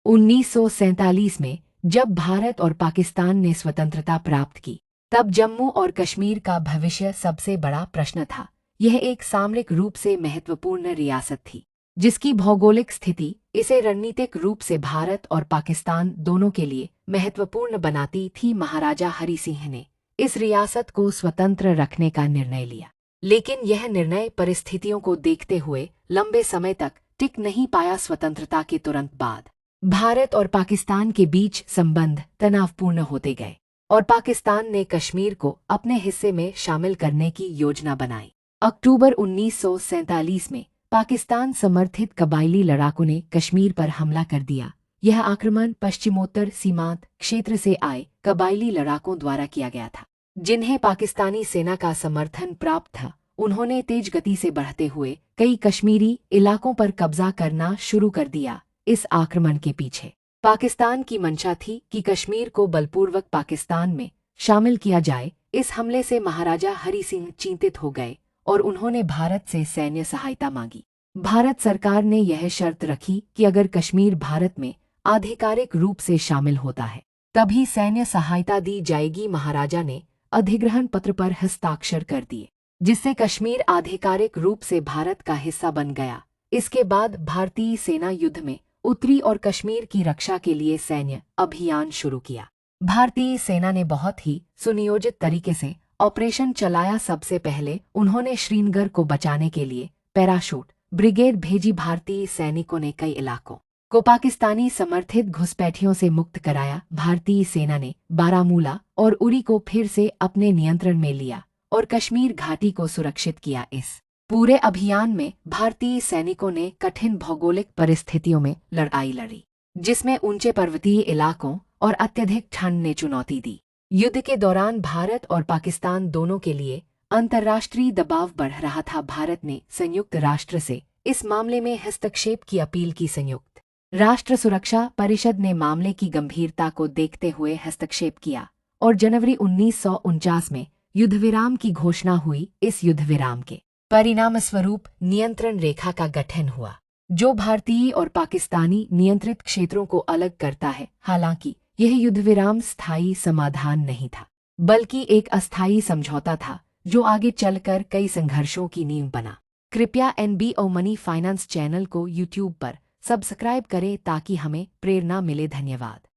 1947 में जब भारत और पाकिस्तान ने स्वतंत्रता प्राप्त की, तब जम्मू और कश्मीर का भविष्य सबसे बड़ा प्रश्न था। यह एक सामरिक रूप से महत्वपूर्ण रियासत थी, जिसकी भौगोलिक स्थिति इसे रणनीतिक रूप से भारत और पाकिस्तान दोनों के लिए महत्वपूर्ण बनाती थी। महाराजा हरि सिंह ने इस रियासत को स्वतंत्र रखने का निर्णय लिया, लेकिन यह निर्णय परिस्थितियों को देखते हुए लंबे समय तक टिक नहीं पाया। स्वतंत्रता के तुरंत बाद भारत और पाकिस्तान के बीच संबंध तनावपूर्ण होते गए और पाकिस्तान ने कश्मीर को अपने हिस्से में शामिल करने की योजना बनाई। अक्टूबर 1947 में पाकिस्तान समर्थित कबायली लड़ाकों ने कश्मीर पर हमला कर दिया। यह आक्रमण पश्चिमोत्तर सीमांत क्षेत्र से आए कबायली लड़ाकों द्वारा किया गया था, जिन्हें पाकिस्तानी सेना का समर्थन प्राप्त था। उन्होंने तेज गति से बढ़ते हुए कई कश्मीरी इलाकों पर कब्जा करना शुरू कर दिया। इस आक्रमण के पीछे पाकिस्तान की मंशा थी कि कश्मीर को बलपूर्वक पाकिस्तान में शामिल किया जाए। इस हमले से महाराजा हरि सिंह चिंतित हो गए और उन्होंने भारत से सैन्य सहायता मांगी। भारत सरकार ने यह शर्त रखी कि अगर कश्मीर भारत में आधिकारिक रूप से शामिल होता है, तभी सैन्य सहायता दी जाएगी। महाराजा ने अधिग्रहण पत्र पर हस्ताक्षर कर दिए, जिससे कश्मीर आधिकारिक रूप से भारत का हिस्सा बन गया। इसके बाद भारतीय सेना युद्ध में उतरी और कश्मीर की रक्षा के लिए सैन्य अभियान शुरू किया। भारतीय सेना ने बहुत ही सुनियोजित तरीके से ऑपरेशन चलाया। सबसे पहले उन्होंने श्रीनगर को बचाने के लिए पैराशूट ब्रिगेड भेजी। भारतीय सैनिकों ने कई इलाकों को पाकिस्तानी समर्थित घुसपैठियों से मुक्त कराया। भारतीय सेना ने बारामूला और उरी को फिर से अपने नियंत्रण में लिया और कश्मीर घाटी को सुरक्षित किया। इस पूरे अभियान में भारतीय सैनिकों ने कठिन भौगोलिक परिस्थितियों में लड़ाई लड़ी, जिसमें ऊंचे पर्वतीय इलाकों और अत्यधिक ठंड ने चुनौती दी। युद्ध के दौरान भारत और पाकिस्तान दोनों के लिए अंतर्राष्ट्रीय दबाव बढ़ रहा था। भारत ने संयुक्त राष्ट्र से इस मामले में हस्तक्षेप की अपील की। संयुक्त राष्ट्र सुरक्षा परिषद ने मामले की गंभीरता को देखते हुए हस्तक्षेप किया और जनवरी 1949 में युद्धविराम की घोषणा हुई। इस युद्धविराम के परिणाम स्वरूप नियंत्रण रेखा का गठन हुआ, जो भारतीय और पाकिस्तानी नियंत्रित क्षेत्रों को अलग करता है। हालांकि यह युद्धविराम स्थायी समाधान नहीं था, बल्कि एक अस्थायी समझौता था जो आगे चलकर कई संघर्षों की नींव बना। कृपया NBO मनी फाइनेंस चैनल को YouTube पर सब्सक्राइब करें ताकि हमें प्रेरणा मिले। धन्यवाद।